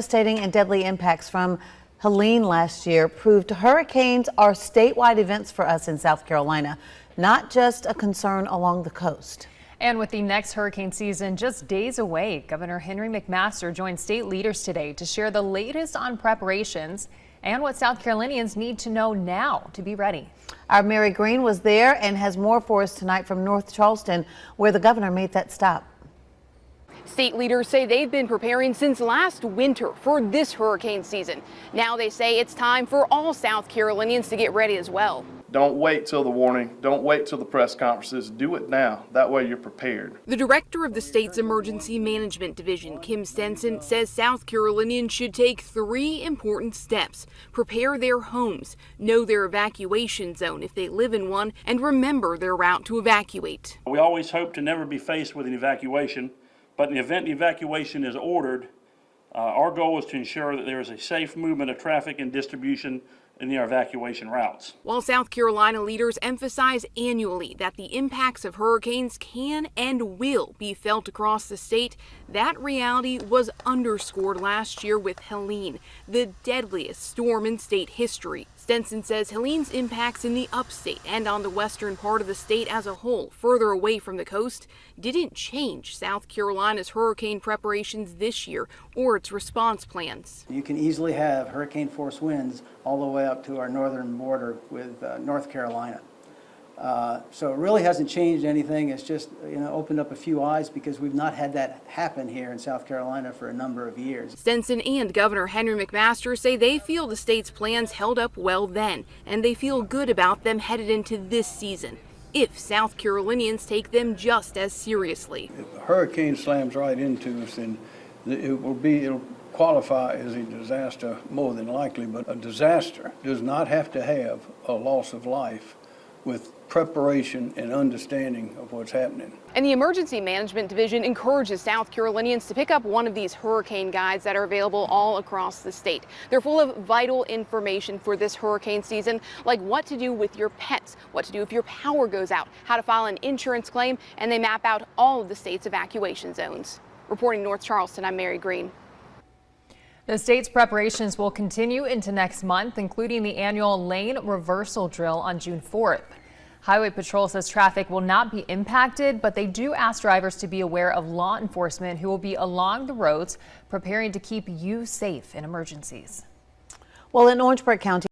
Devastating and deadly impacts from Helene last year proved hurricanes are statewide events for us in South Carolina, not just a concern along the coast. And with the next hurricane season just days away, Governor Henry McMaster joined state leaders today to share the latest on preparations and what South Carolinians need to know now to be ready. Our Mary Green was there and has more for us tonight from North Charleston, where the governor made that stop. State leaders say they've been preparing since last winter for this hurricane season. Now they say it's time for all South Carolinians to get ready as well. Don't wait till the warning. Don't wait till the press conferences. Do it now. That way you're prepared. The director of the state's Emergency Management Division, Kim Stenson, says South Carolinians should take 3 important steps. Prepare their homes, know their evacuation zone if they live in one, and remember their route to evacuate. We always hope to never be faced with an evacuation, but in the event the evacuation is ordered, our goal is to ensure that there is a safe movement of traffic and distribution in our evacuation routes. While South Carolina leaders emphasize annually that the impacts of hurricanes can and will be felt across the state, that reality was underscored last year with Helene, the deadliest storm in state history. Stenson says Helene's impacts in the upstate and on the western part of the state as a whole, further away from the coast, didn't change South Carolina's hurricane preparations this year or its response plans. You can easily have hurricane force winds all the way up to our northern border with North Carolina. So it really hasn't changed anything. It's just opened up a few eyes because we've not had that happen here in South Carolina for a number of years. Stenson and Governor Henry McMaster say they feel the state's plans held up well then, and they feel good about them headed into this season, if South Carolinians take them just as seriously. If a hurricane slams right into us, then it'll qualify as a disaster more than likely, but a disaster does not have to have a loss of life with preparation and understanding of what's happening. And the Emergency Management Division encourages South Carolinians to pick up one of these hurricane guides that are available all across the state. They're full of vital information for this hurricane season, like what to do with your pets, what to do if your power goes out, how to file an insurance claim, and they map out all of the state's evacuation zones. Reporting North Charleston, I'm Mary Green. The state's preparations will continue into next month, including the annual lane reversal drill on June 4th. Highway Patrol says traffic will not be impacted, but they do ask drivers to be aware of law enforcement who will be along the roads preparing to keep you safe in emergencies. Well, in Orangeburg County,